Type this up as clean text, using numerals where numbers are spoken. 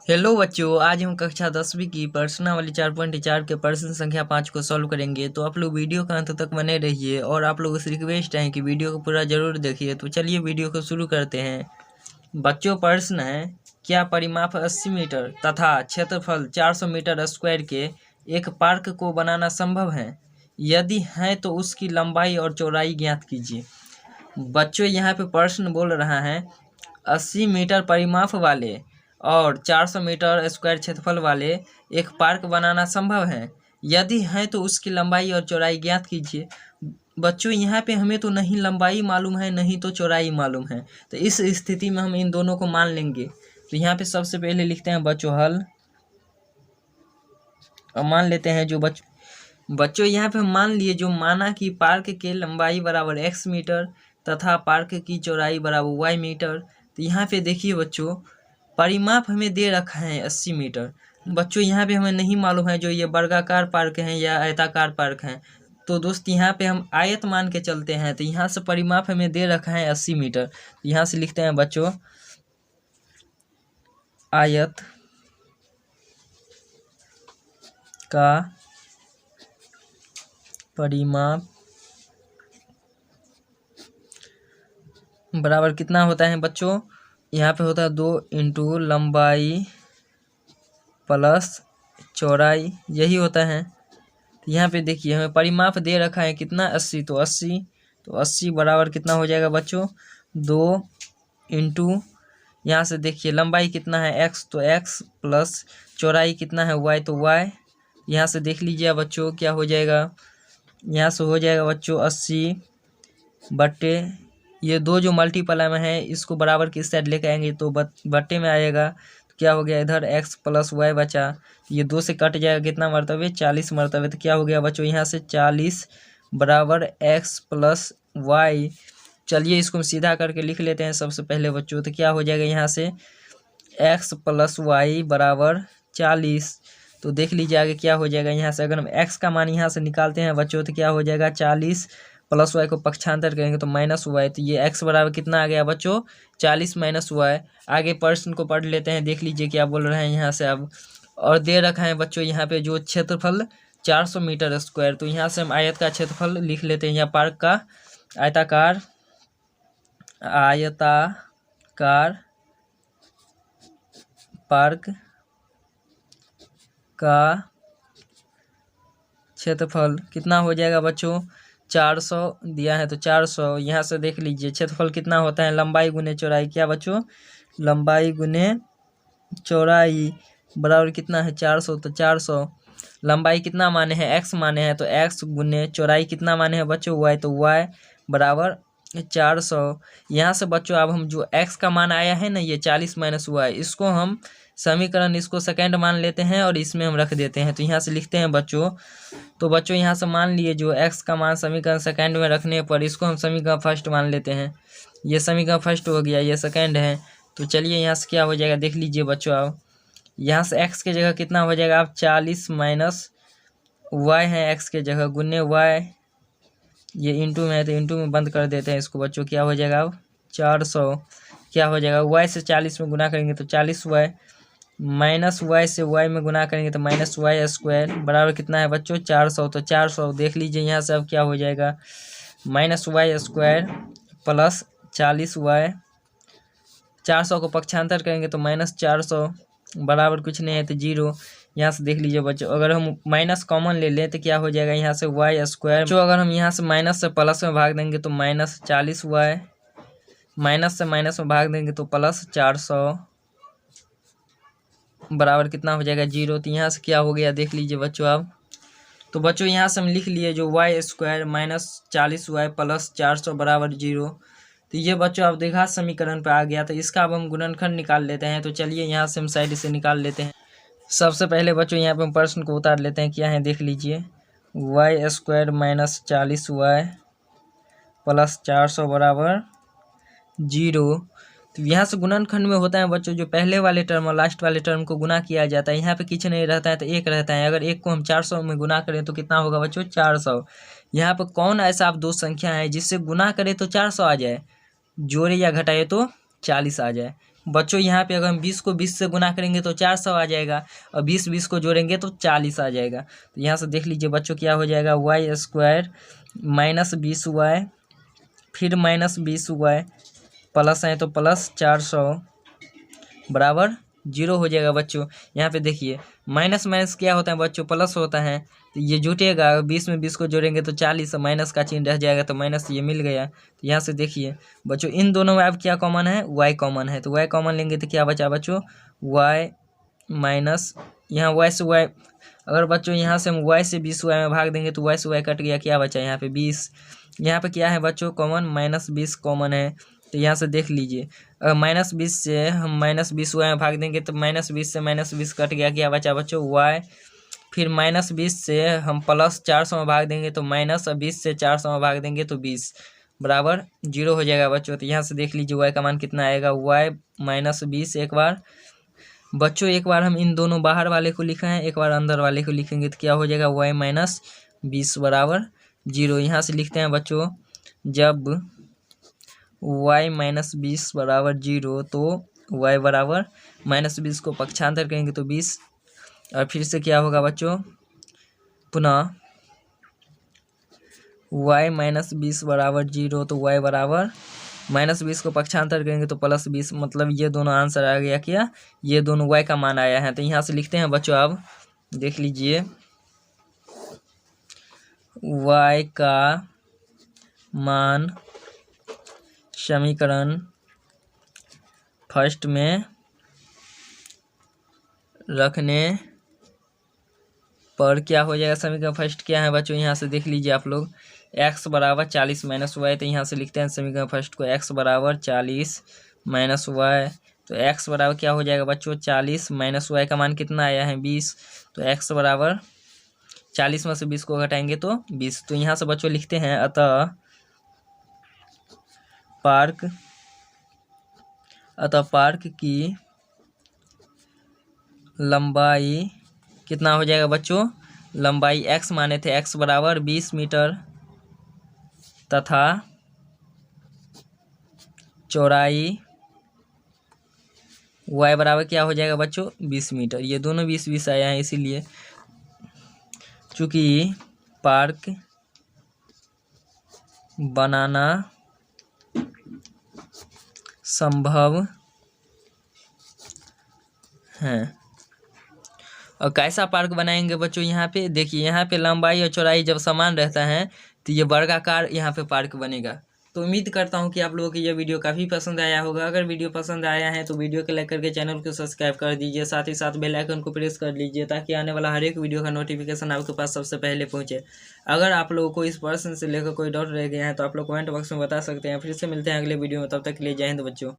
Hello बच्चों, आज हम कक्षा 10वीं की प्रश्नावली 4.4 के प्रश्न संख्या 5 को सॉल्व करेंगे। तो आप लोग वीडियो का अंत तक बने रहिए और आप लोगों से रिक्वेस्ट है कि वीडियो को पूरा जरूर देखिए। तो चलिए वीडियो को शुरू करते हैं। बच्चों, प्रश्न है, क्या परिमाप 80 मीटर तथा क्षेत्रफल 400 मीटर स्क्वायर के एक पार्क को बनाना संभव है? यदि है तो उसकी लंबाई और चौड़ाई ज्ञात कीजिए। बच्चों, यहाँ पे प्रश्न बोल रहा है 80 मीटर परिमाप वाले और 400 मीटर स्क्वायर क्षेत्रफल वाले एक पार्क बनाना संभव है। यदि है तो उसकी लंबाई और चौड़ाई ज्ञात कीजिए। बच्चों, यहाँ पे हमें तो नहीं लंबाई मालूम है नहीं तो चौड़ाई मालूम है, तो इस स्थिति में हम इन दोनों को मान लेंगे। तो यहाँ पे सबसे पहले लिखते हैं बच्चों हल, और मान लेते हैं जो बच्चों यहाँ पे हम मान लिए जो माना कि पार्क के लंबाई बराबर x मीटर तथा पार्क की चौड़ाई बराबर y मीटर। तो यहाँ पे देखिए बच्चों, परिमाप हमें दे रखा है 80 मीटर। बच्चों, यहाँ पे हमें नहीं मालूम है जो ये वर्गाकार पार्क हैं या आयताकार पार्क हैं। तो दोस्त यहाँ पे हम आयत मान के चलते हैं। तो यहाँ से परिमाप हमें दे रखा है 80 मीटर। यहाँ से लिखते हैं बच्चों आयत का परिमाप बराबर कितना होता है बच्चों? यहाँ पे होता है 2 इंटू लंबाई प्लस चौड़ाई, यही होता है। तो यहाँ पे देखिए हमें परिमाप दे रखा है कितना 80, तो 80 बराबर कितना हो जाएगा बच्चों 2 इंटू, यहाँ से देखिए लंबाई कितना है x, तो x प्लस चौड़ाई कितना है y, तो y। यहाँ से देख लीजिए बच्चों क्या हो जाएगा, यहाँ से हो जाएगा बच्चों 80 बट्टे ये दो जो मल्टीपल में है इसको बराबर किस साइड लेके आएंगे तो बट्टे में आएगा। तो क्या हो गया, इधर x प्लस वाई बचा, ये 2 से कट जाएगा, कितना मरतबे 40 मरतबे। तो क्या हो गया बच्चों, यहाँ से 40 बराबर x प्लस वाई। चलिए इसको हम सीधा करके लिख लेते हैं सबसे पहले बच्चों। तो क्या हो जाएगा, यहाँ से x प्लस वाई बराबर 40। तो देख लीजिए आगे क्या हो जाएगा। यहाँ से अगर हम x का मान यहाँ से निकालते हैं बच्चों तो क्या हो जाएगा 40 प्लस वाई को पक्षांतर करेंगे तो माइनस वाई। तो ये x बराबर कितना आ गया बच्चों 40 माइनस वाई। आगे प्रश्न को पढ़ लेते हैं, देख लीजिए क्या बोल रहे हैं यहाँ से अब। और दे रखा है बच्चों यहाँ पे जो क्षेत्रफल 400 मीटर स्क्वायर। तो यहाँ से हम आयत का क्षेत्रफल लिख लेते हैं, यहाँ पार्क का आयताकार पार्क का क्षेत्रफल कितना हो जाएगा बच्चों 400 दिया है, तो 400 यहाँ से देख लीजिए क्षेत्रफल कितना होता है लंबाई गुने चौड़ाई। क्या बच्चों, लंबाई गुने चौड़ाई बराबर कितना है 400। तो 400 लंबाई कितना माने हैं x माने हैं, तो x गुने चौड़ाई कितना माने हैं बच्चों y, तो y बराबर 400। यहाँ से बच्चों अब हम जो x का मान आया है ना ये 40 माइनस वाई, इसको हम समीकरण इसको सेकंड मान लेते हैं और इसमें हम रख देते हैं। तो यहाँ से लिखते हैं बच्चों, तो बच्चों यहाँ से मान लिए जो x का मान समीकरण सेकंड में रखने पर इसको हम समीकरण फर्स्ट मान लेते हैं। ये समीकरण फर्स्ट हो गया, ये सेकंड है। तो चलिए यहाँ से क्या हो जाएगा देख लीजिए बच्चों, अब यहाँ से x के जगह कितना हो जाएगा, अब 40 माइनस वाई है x के जगह गुने y, ये इंटू में है तो इंटू में बंद कर देते हैं इसको बच्चों। क्या हो जाएगा अब 400, क्या हो जाएगा y से 40 में गुना करेंगे तो 40y माइनस वाई से y में गुना करेंगे तो माइनस वाई स्क्वायर बराबर कितना है बच्चों 400। तो 400 देख लीजिए यहाँ से अब क्या हो जाएगा minus Y square plus 40y, 400 को पक्षांतर करेंगे तो माइनस 400 बराबर कुछ नहीं है तो 0। यहाँ से देख लीजिए बच्चों अगर हम माइनस कॉमन ले लें तो क्या हो जाएगा यहाँ से वाई स्क्वायर। जो अगर हम यहाँ से माइनस से प्लस में भाग देंगे तो माइनस 40y, माइनस से माइनस में भाग देंगे तो प्लस 400 बराबर कितना हो जाएगा 0। तो यहाँ से क्या हो गया देख लीजिए बच्चों अब। तो बच्चों यहाँ से हम लिख लिए जो Y square minus 40y plus 400 बराबर 0। तो ये बच्चों अब देखा समीकरण पे आ गया। तो इसका अब हम गुणनखंड निकाल लेते हैं। तो चलिए यहाँ से हम साइड से निकाल लेते हैं। सबसे पहले बच्चों यहाँ पे हम प्रश्न को उतार लेते हैं, क्या है देख लीजिए Y square minus 40y plus 400 बराबर 0। तो यहाँ से गुणनखंड में होता है बच्चों जो पहले वाले टर्म और लास्ट वाले टर्म को गुना किया जाता है। यहाँ पे कुछ नहीं रहता है तो एक रहता है। अगर एक को हम 400 में गुना करें तो कितना होगा बच्चों 400। यहाँ पर कौन ऐसा आप दो संख्या है जिससे गुना करें तो 400 आ जाए, जोड़े या घटाए तो 40 आ जाए। बच्चों यहाँ पे अगर हम 20 को 20 से गुना करेंगे तो 400 आ जाएगा, और 20 को जोड़ेंगे तो 40 आ जाएगा। तो यहाँ से देख लीजिए बच्चों क्या हो जाएगा, y² माइनस 20y फिर माइनस 20y प्लस है तो प्लस 400 बराबर 0 हो जाएगा। बच्चों यहाँ पे देखिए माइनस माइनस क्या होता है बच्चों, प्लस होता है, तो ये जुटेगा, 20 में 20 को जोड़ेंगे तो 40, माइनस का चिन्ह रह जाएगा तो माइनस ये मिल गया। तो यहाँ से देखिए बच्चों इन दोनों में अब क्या कॉमन है, y कॉमन है, तो y कॉमन लेंगे तो क्या बचा बच्चों, y माइनस यहाँ y से y, अगर बच्चों यहाँ से हम y से 20y में भाग देंगे तो y से y कट गया, क्या बचा यहाँ पे 20। यहाँ पे क्या है बच्चों कॉमन, माइनस 20 कॉमन है, तो यहाँ से देख लीजिए अगर माइनस 20 से हम माइनस 20y में भाग देंगे तो माइनस 20 से माइनस 20 कट गया, क्या बचा बच्चों y, फिर माइनस 20 से हम प्लस 400 में भाग देंगे तो माइनस 20 से 400 में भाग देंगे तो 20 बराबर 0 हो जाएगा बच्चों। तो यहाँ से देख लीजिए y का मान कितना आएगा, y माइनस 20। एक बार बच्चों एक बार हम इन दोनों बाहर वाले को लिखा है, एक बार अंदर वाले को लिखेंगे तो क्या हो जाएगा, y माइनस 20 बराबर 0। यहाँ से लिखते हैं बच्चों जब y माइनस 20 बराबर 0 तो y बराबर माइनस 20 को पक्षांतर करेंगे तो 20, और फिर से क्या होगा बच्चों पुनः y माइनस 20 बराबर 0 तो y बराबर माइनस 20 को पक्षांतर करेंगे तो प्लस 20, मतलब ये दोनों आंसर आ गया, क्या ये दोनों y का मान आया है। तो यहाँ से लिखते हैं बच्चों, अब देख लीजिए y का मान समीकरण फर्स्ट में रखने पर क्या हो जाएगा, समीकरण फर्स्ट क्या है बच्चों, यहाँ से देख लीजिए आप लोग x बराबर 40 माइनस y, तो यहाँ से लिखते हैं समीकरण फर्स्ट को x बराबर 40 माइनस y, तो x बराबर क्या हो जाएगा बच्चों 40 माइनस y का मान कितना आया है 20, तो x बराबर 40 में से 20 को घटाएंगे तो 20। तो यहाँ से बच्चों लिखते हैं अतः पार्क की लंबाई कितना हो जाएगा बच्चों, लंबाई x माने थे, x बराबर 20 मीटर तथा चौड़ाई y बराबर क्या हो जाएगा बच्चों 20 मीटर। ये दोनों 20-20 आया है, इसीलिए चूँकि पार्क बनाना संभव है। और कैसा पार्क बनाएंगे बच्चों, यहाँ पे देखिए यहाँ पे लंबाई और चौड़ाई जब समान रहता है तो ये वर्गाकार यहाँ पे पार्क बनेगा। तो उम्मीद करता हूँ कि आप लोगों को यह वीडियो काफ़ी पसंद आया होगा। अगर वीडियो पसंद आया है तो वीडियो को लाइक करके चैनल को सब्सक्राइब कर दीजिए, साथ ही साथ बेल आइकन को प्रेस कर लीजिए ताकि आने वाला हर एक वीडियो का नोटिफिकेशन आपके पास सबसे पहले पहुँचे। अगर आप लोगों को इस प्रश्न से लेकर कोई डाउट रह गया है तो आप लोग कमेंट बॉक्स में बता सकते हैं। फिर से मिलते हैं अगले वीडियो में, तब तक के लिए जय हिंद बच्चों।